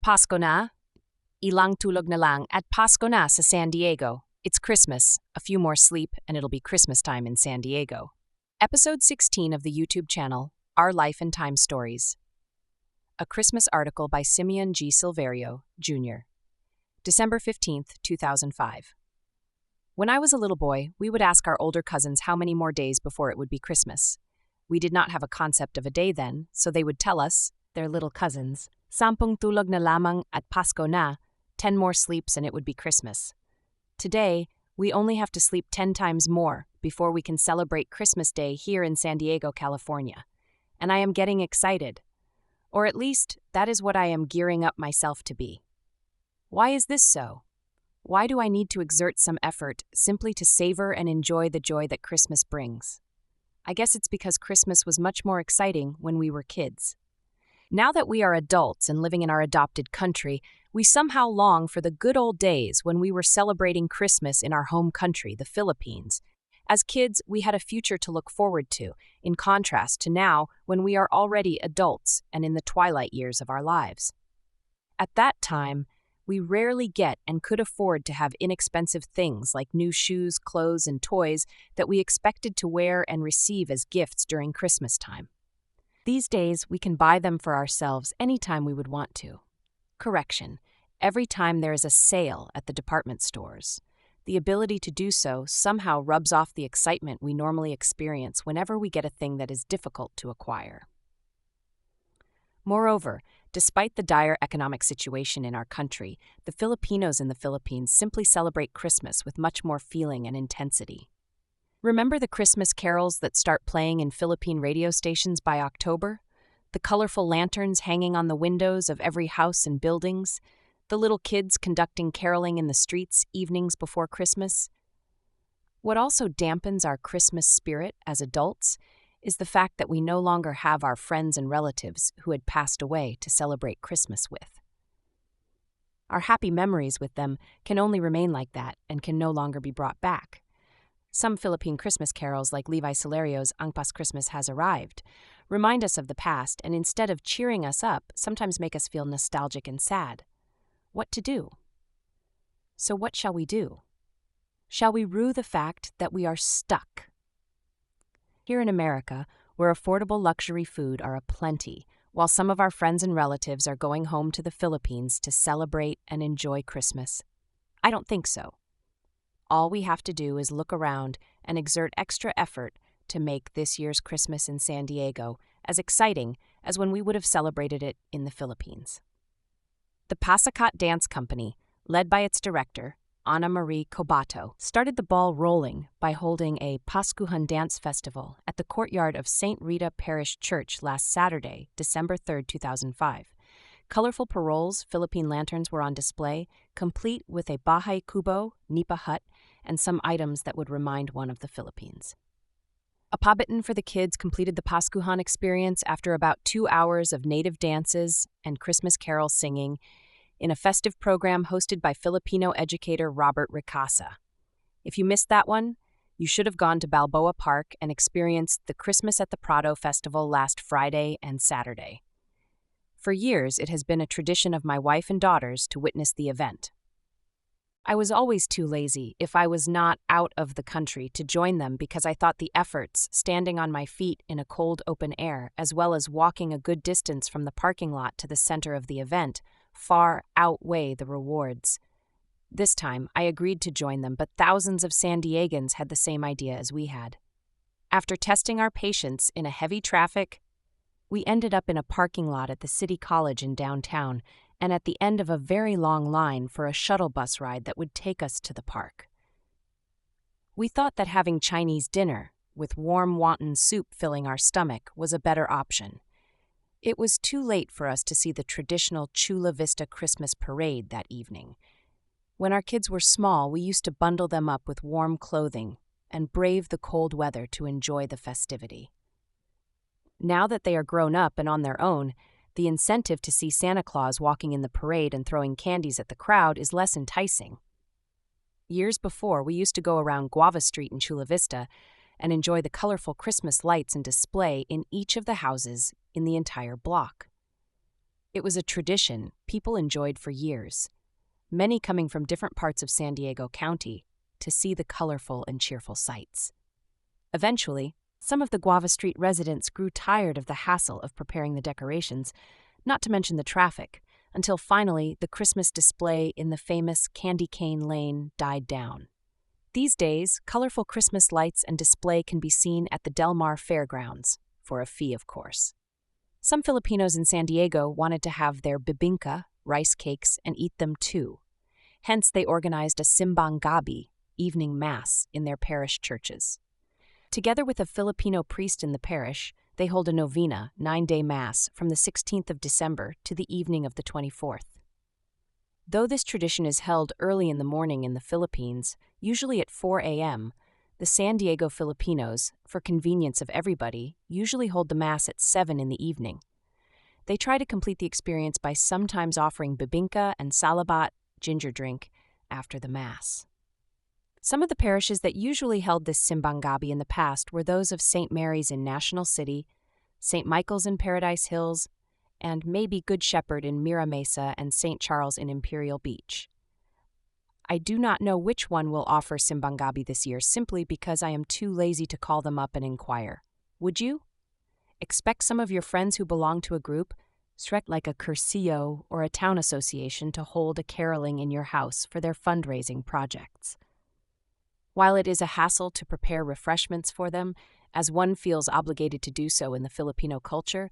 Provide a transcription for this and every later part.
Pasko na. Ilang tulog na lang at Pasko na sa San Diego. It's Christmas. A few more sleep and it'll be Christmas time in San Diego. Episode 16 of the YouTube channel, Our Life and Time Stories. A Christmas article by Simeon G. Silverio, Jr. December 15th, 2005. When I was a little boy, we would ask our older cousins how many more days before it would be Christmas. We did not have a concept of a day then, so they would tell us, their little cousins, Sampung tulog na lamang at Pasko na, 10 more sleeps and it would be Christmas. Today, we only have to sleep 10 times more before we can celebrate Christmas Day here in San Diego, California. And I am getting excited. Or at least, that is what I am gearing up myself to be. Why is this so? Why do I need to exert some effort simply to savor and enjoy the joy that Christmas brings? I guess it's because Christmas was much more exciting when we were kids. Now that we are adults and living in our adopted country, we somehow long for the good old days when we were celebrating Christmas in our home country, the Philippines. As kids, we had a future to look forward to, in contrast to now when we are already adults and in the twilight years of our lives. At that time, we rarely get and could afford to have inexpensive things like new shoes, clothes, and toys that we expected to wear and receive as gifts during Christmas time. These days, we can buy them for ourselves anytime we would want to. Correction, every time there is a sale at the department stores. The ability to do so somehow rubs off the excitement we normally experience whenever we get a thing that is difficult to acquire. Moreover, despite the dire economic situation in our country, the Filipinos in the Philippines simply celebrate Christmas with much more feeling and intensity. Remember the Christmas carols that start playing in Philippine radio stations by October? The colorful lanterns hanging on the windows of every house and buildings? The little kids conducting caroling in the streets evenings before Christmas? What also dampens our Christmas spirit as adults is the fact that we no longer have our friends and relatives who had passed away to celebrate Christmas with. Our happy memories with them can only remain like that and can no longer be brought back. Some Philippine Christmas carols like Levi Solario's Ang Pas Christmas Has Arrived remind us of the past and instead of cheering us up, sometimes make us feel nostalgic and sad. What to do? So what shall we do? Shall we rue the fact that we are stuck? Here in America, where affordable luxury food are aplenty, while some of our friends and relatives are going home to the Philippines to celebrate and enjoy Christmas? I don't think so. All we have to do is look around and exert extra effort to make this year's Christmas in San Diego as exciting as when we would have celebrated it in the Philippines. The Pasko Dance Company, led by its director, Ana Marie Cobato, started the ball rolling by holding a Paskuhan dance festival at the courtyard of St. Rita Parish Church last Saturday, December 3, 2005. Colorful paroles, Philippine lanterns were on display, complete with a bahay kubo, nipa hut, and some items that would remind one of the Philippines. A pabitin for the kids completed the Paskuhan experience after about 2 hours of native dances and Christmas carol singing in a festive program hosted by Filipino educator Robert Ricasa. If you missed that one, you should have gone to Balboa Park and experienced the Christmas at the Prado Festival last Friday and Saturday. For years, it has been a tradition of my wife and daughters to witness the event. I was always too lazy, if I was not out of the country, to join them because I thought the efforts, standing on my feet in a cold open air, as well as walking a good distance from the parking lot to the center of the event, far outweigh the rewards. This time, I agreed to join them, but thousands of San Diegans had the same idea as we had. After testing our patience in a heavy traffic, we ended up in a parking lot at the City College in downtown and at the end of a very long line for a shuttle bus ride that would take us to the park. We thought that having Chinese dinner, with warm wonton soup filling our stomach, was a better option. It was too late for us to see the traditional Chula Vista Christmas parade that evening. When our kids were small, we used to bundle them up with warm clothing and brave the cold weather to enjoy the festivity. Now that they are grown up and on their own, the incentive to see Santa Claus walking in the parade and throwing candies at the crowd is less enticing. Years before, we used to go around Guava Street in Chula Vista and enjoy the colorful Christmas lights and display in each of the houses in the entire block. It was a tradition people enjoyed for years, many coming from different parts of San Diego County to see the colorful and cheerful sights. Eventually, some of the Guava Street residents grew tired of the hassle of preparing the decorations, not to mention the traffic, until finally the Christmas display in the famous Candy Cane Lane died down. These days, colorful Christmas lights and display can be seen at the Del Mar Fairgrounds, for a fee, of course. Some Filipinos in San Diego wanted to have their bibingka, rice cakes, and eat them too. Hence, they organized a simbang gabi, evening mass, in their parish churches. Together with a Filipino priest in the parish, they hold a novena, 9-day mass, from the 16th of December to the evening of the 24th. Though this tradition is held early in the morning in the Philippines, usually at 4 a.m., the San Diego Filipinos, for convenience of everybody, usually hold the mass at 7 in the evening. They try to complete the experience by sometimes offering bibingka and salabat, ginger drink, after the mass. Some of the parishes that usually held this simbang gabi in the past were those of St. Mary's in National City, St. Michael's in Paradise Hills, and maybe Good Shepherd in Mira Mesa and St. Charles in Imperial Beach. I do not know which one will offer simbang gabi this year simply because I am too lazy to call them up and inquire. Would you? Expect some of your friends who belong to a group, like a cursillo or a town association, to hold a caroling in your house for their fundraising projects. While it is a hassle to prepare refreshments for them, as one feels obligated to do so in the Filipino culture,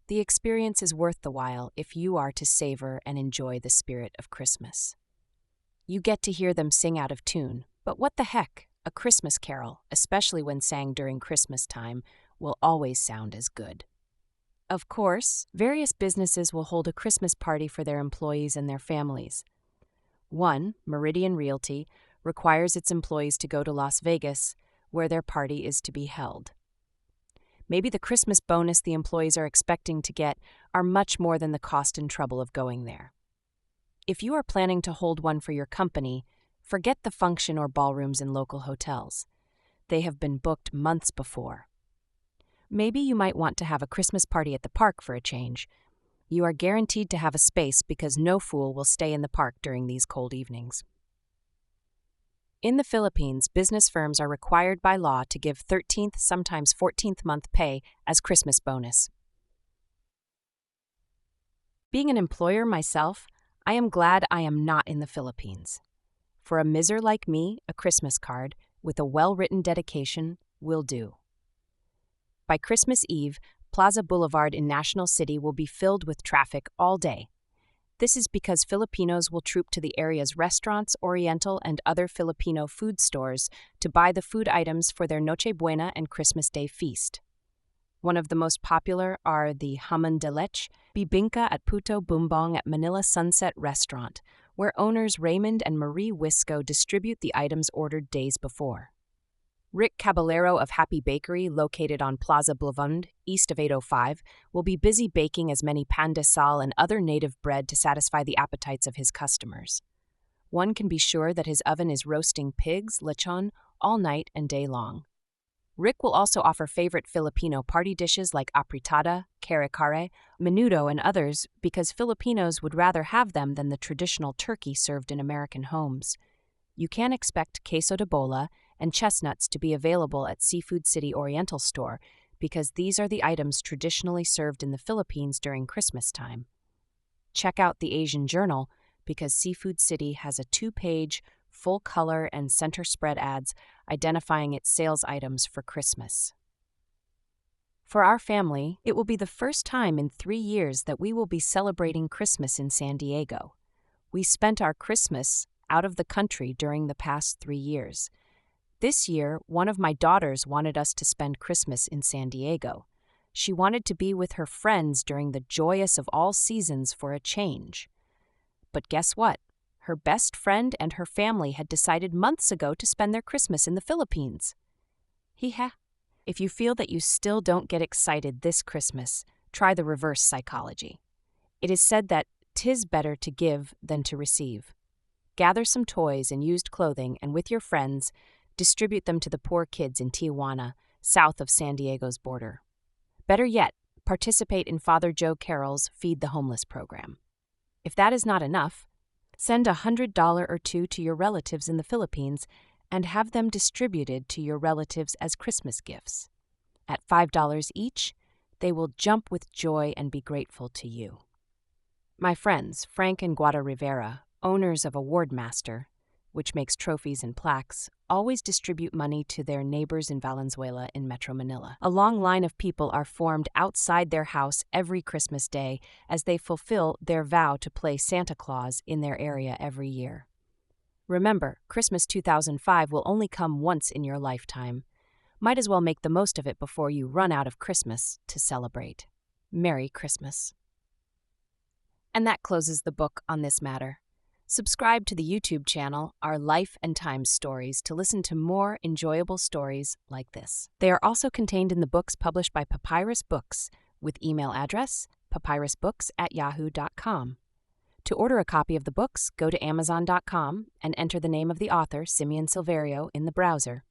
the experience is worth the while if you are to savor and enjoy the spirit of Christmas. You get to hear them sing out of tune, but what the heck, a Christmas carol, especially when sang during Christmas time, will always sound as good. Of course, various businesses will hold a Christmas party for their employees and their families. One, Meridian Realty, requires its employees to go to Las Vegas, where their party is to be held. Maybe the Christmas bonus the employees are expecting to get are much more than the cost and trouble of going there. If you are planning to hold one for your company, forget the function or ballrooms in local hotels. They have been booked months before. Maybe you might want to have a Christmas party at the park for a change. You are guaranteed to have a space because no fool will stay in the park during these cold evenings. In the Philippines, business firms are required by law to give 13th, sometimes 14th month pay as Christmas bonus. Being an employer myself, I am glad I am not in the Philippines. For a miser like me, a Christmas card with a well-written dedication will do. By Christmas Eve, Plaza Boulevard in National City will be filled with traffic all day. This is because Filipinos will troop to the area's restaurants, Oriental, and other Filipino food stores to buy the food items for their Noche Buena and Christmas Day feast. One of the most popular are the jamon de leche, bibingka at Puto Bumbong at Manila Sunset Restaurant, where owners Raymond and Marie Wisco distribute the items ordered days before. Rick Caballero of Happy Bakery, located on Plaza Boulevard, east of 805, will be busy baking as many pan de sal and other native bread to satisfy the appetites of his customers. One can be sure that his oven is roasting pigs, lechon, all night and day long. Rick will also offer favorite Filipino party dishes like apritada, kare-kare, menudo, and others because Filipinos would rather have them than the traditional turkey served in American homes. You can expect queso de bola and chestnuts to be available at Seafood City Oriental Store because these are the items traditionally served in the Philippines during Christmas time. Check out the Asian Journal because Seafood City has a 2-page, full-color and center spread ads identifying its sales items for Christmas. For our family, it will be the first time in 3 years that we will be celebrating Christmas in San Diego. We spent our Christmas out of the country during the past 3 years. This year, one of my daughters wanted us to spend Christmas in San Diego. She wanted to be with her friends during the joyous of all seasons for a change. But guess what? Her best friend and her family had decided months ago to spend their Christmas in the Philippines. If you feel that you still don't get excited this Christmas, try the reverse psychology. It is said that 'tis better to give than to receive. Gather some toys and used clothing and with your friends, distribute them to the poor kids in Tijuana, south of San Diego's border. Better yet, participate in Father Joe Carroll's Feed the Homeless program. If that is not enough, send $100 or two to your relatives in the Philippines and have them distributed to your relatives as Christmas gifts. At $5 each, they will jump with joy and be grateful to you. My friends, Frank and Guada Rivera, owners of Award Master, which makes trophies and plaques, always distribute money to their neighbors in Valenzuela in Metro Manila. A long line of people are formed outside their house every Christmas Day as they fulfill their vow to play Santa Claus in their area every year. Remember, Christmas 2005 will only come once in your lifetime. Might as well make the most of it before you run out of Christmas to celebrate. Merry Christmas. And that closes the book on this matter. Subscribe to the YouTube channel, Our Life and Times Stories, to listen to more enjoyable stories like this. They are also contained in the books published by Papyrus Books, with email address papyrusbooks@yahoo.com. To order a copy of the books, go to amazon.com and enter the name of the author, Simeon Silverio, in the browser.